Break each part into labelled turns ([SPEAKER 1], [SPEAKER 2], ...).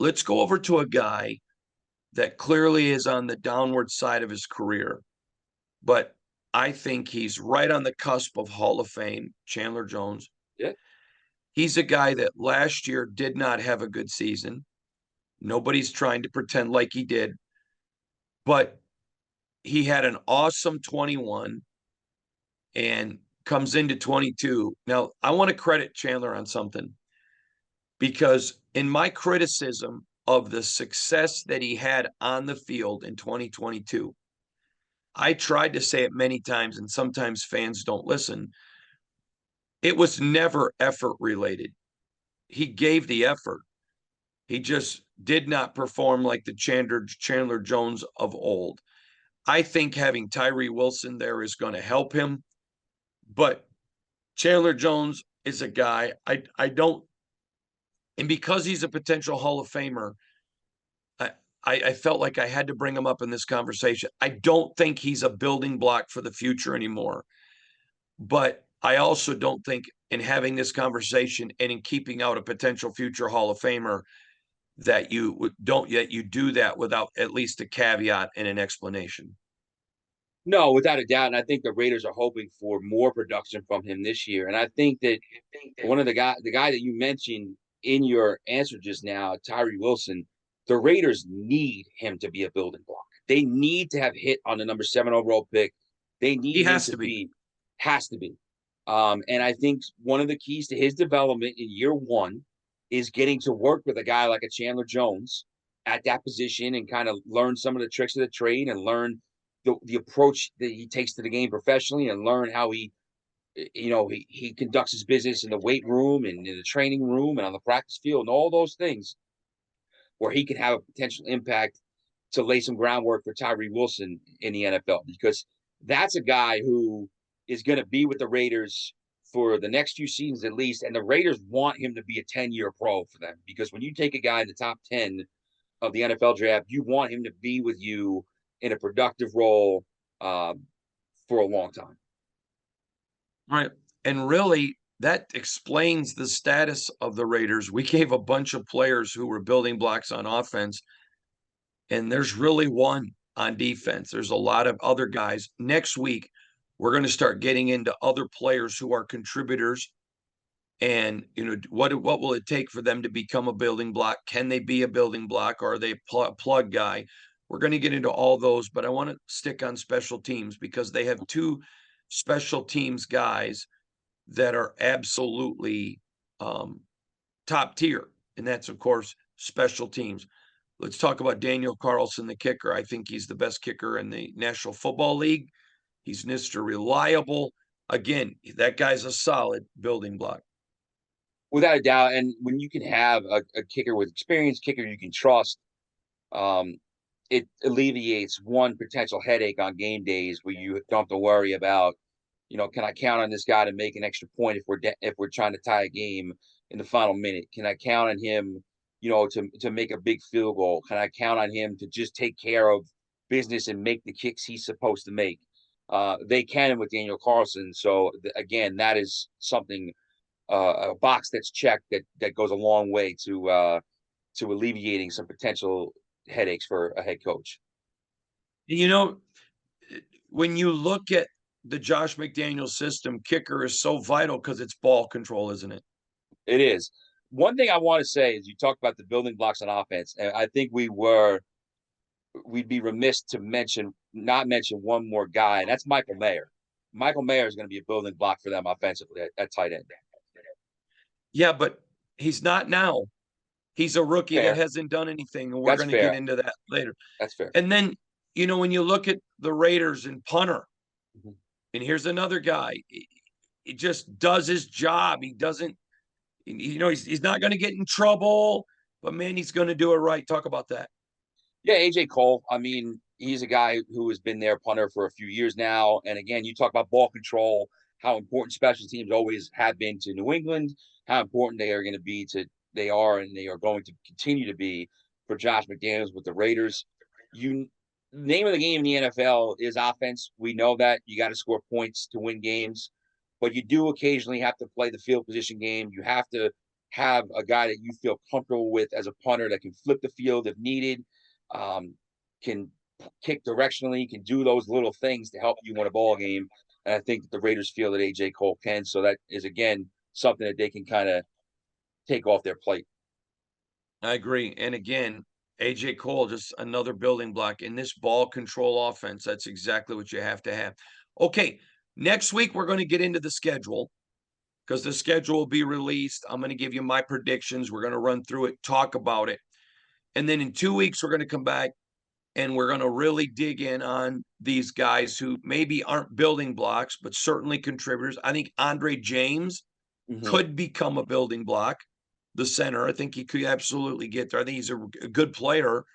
[SPEAKER 1] let's go over to a guy that clearly is on the downward side of his career, but I think he's right on the cusp of Hall of Fame, Chandler Jones.
[SPEAKER 2] Yeah.
[SPEAKER 1] He's a guy that last year did not have a good season. Nobody's trying to pretend like he did, but he had an awesome 21 and comes into 22. Now, I want to credit Chandler on something because in my criticism of the success that he had on the field in 2022, I tried to say it many times, and sometimes fans don't listen. It was never effort related. He gave the effort. He just did not perform like the Chandler Jones of old. I think having Tyree Wilson there is going to help him, but Chandler Jones is a guy I don't, and because he's a potential Hall of Famer, I, I felt like I had to bring him up in this conversation. I don't think he's a building block for the future anymore, but I also don't think in having this conversation and in keeping out a potential future Hall of Famer that you don't yet you do that without at least a caveat and an explanation.
[SPEAKER 2] No, without a doubt. And I think the Raiders are hoping for more production from him this year. And I think that one of the guy that you mentioned in your answer just now, Tyree Wilson, the Raiders need him to be a building block. They need to have hit on the number 7 overall pick. They
[SPEAKER 1] He
[SPEAKER 2] need him
[SPEAKER 1] has
[SPEAKER 2] to
[SPEAKER 1] to be.
[SPEAKER 2] be, has to be. And I think one of the keys to his development in year one is getting to work with a guy like a Chandler Jones at that position and kind of learn some of the tricks of the trade and learn the approach that he takes to the game professionally and learn how he conducts his business in the weight room and in the training room and on the practice field and all those things where he can have a potential impact to lay some groundwork for Tyree Wilson in the NFL, because that's a guy who is going to be with the Raiders for the next few seasons at least. And the Raiders want him to be a 10-year pro for them, because when you take a guy in the top 10 of the NFL draft, you want him to be with you in a productive role for a long time.
[SPEAKER 1] Right. And really, that explains the status of the Raiders. We gave a bunch of players who were building blocks on offense, and there's really one on defense. There's a lot of other guys. Next week, we're going to start getting into other players who are contributors. And what will it take for them to become a building block? Can they be a building block, or are they a plug guy? We're going to get into all those, but I want to stick on special teams because they have two special teams guys that are absolutely top tier, and that's of course special teams. Let's talk about Daniel Carlson, the kicker. I think he's the best kicker in the National Football League. He's Mr. Reliable. Again, that guy's a solid building block.
[SPEAKER 2] Without a doubt. And when you can have a kicker with experience, kicker you can trust, um, it alleviates one potential headache on game days where you don't have to worry about, can I count on this guy to make an extra point if we're trying to tie a game in the final minute? Can I count on him, to make a big field goal? Can I count on him to just take care of business and make the kicks he's supposed to make? They can with Daniel Carlson. So again, that is something, a box that's checked that goes a long way to alleviating some potential headaches for a head coach.
[SPEAKER 1] You know, when you look at the Josh McDaniel system, kicker is so vital because it's ball control, isn't it?
[SPEAKER 2] It is. One thing I want to say is you talked about the building blocks on offense, and I think we'd be remiss to not mention one more guy, and that's Michael Mayer. Michael Mayer is going to be a building block for them offensively at tight end.
[SPEAKER 1] Yeah, but he's not now. He's a rookie that
[SPEAKER 2] Fair.
[SPEAKER 1] hasn't done anything, and we're
[SPEAKER 2] That's
[SPEAKER 1] going to get
[SPEAKER 2] fair.
[SPEAKER 1] into that later.
[SPEAKER 2] That's fair.
[SPEAKER 1] And then, when you look at the Raiders and punter,
[SPEAKER 2] Mhm.
[SPEAKER 1] and here's another guy, he just does his job. He doesn't, he's not going to get in trouble, but man, he's going to do it right. Talk about that.
[SPEAKER 2] Yeah, AJ Cole. I mean, he's a guy who has been their punter for a few years now. And again, you talk about ball control, how important special teams always have been to New England, how important they are and they are going to continue to be for Josh McDaniels with the Raiders. You name of the game in the NFL is offense. We know that you got to score points to win games, but you do occasionally have to play the field position game. You have to have a guy that you feel comfortable with as a punter that can flip the field if needed, can kick directionally, can do those little things to help you win a ball game. And I think that the Raiders feel that AJ Cole can. So that is again something that they can kind of take off their plate.
[SPEAKER 1] I agree. And again, AJ Cole, just another building block in this ball control offense. That's exactly what you have to have. Okay, next week we're going to get into the schedule because the schedule will be released. I'm going to give you my predictions. We're going to run through it, talk about it. And then in 2 weeks, we're going to come back and we're going to really dig in on these guys who maybe aren't building blocks, but certainly contributors. I think Andre James
[SPEAKER 2] Mm-hmm.
[SPEAKER 1] could become a building block, the center. I think he could absolutely get there. I think he's a good player.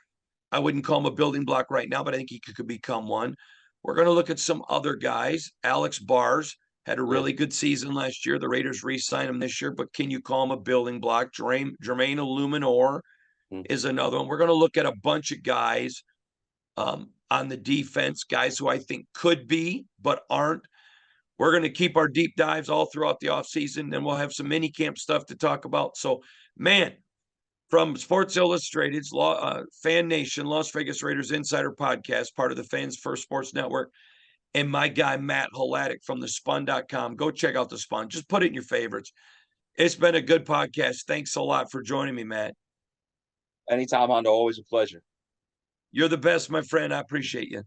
[SPEAKER 1] I wouldn't call him a building block right now, but I think he could become one. We're going to look at some other guys. Alex Bars had a
[SPEAKER 2] Yeah.
[SPEAKER 1] really good season last year. The Raiders re-signed him this year, but can you call him a building block? Jermaine Illuminor
[SPEAKER 2] Mm-hmm.
[SPEAKER 1] is another one. We're going to look at a bunch of guys on the defense, guys who I think could be, but aren't. We're going to keep our deep dives all throughout the offseason, and we'll have some mini camp stuff to talk about. So, man, from Sports Illustrated's Fan Nation, Las Vegas Raiders Insider Podcast, part of the Fans First Sports Network, and my guy, Matt Halatic from thespun.com. Go check out The Spun. Just put it in your favorites. It's been a good podcast. Thanks a lot for joining me, Matt.
[SPEAKER 2] Anytime, Hondo, always a pleasure.
[SPEAKER 1] You're the best, my friend. I appreciate you.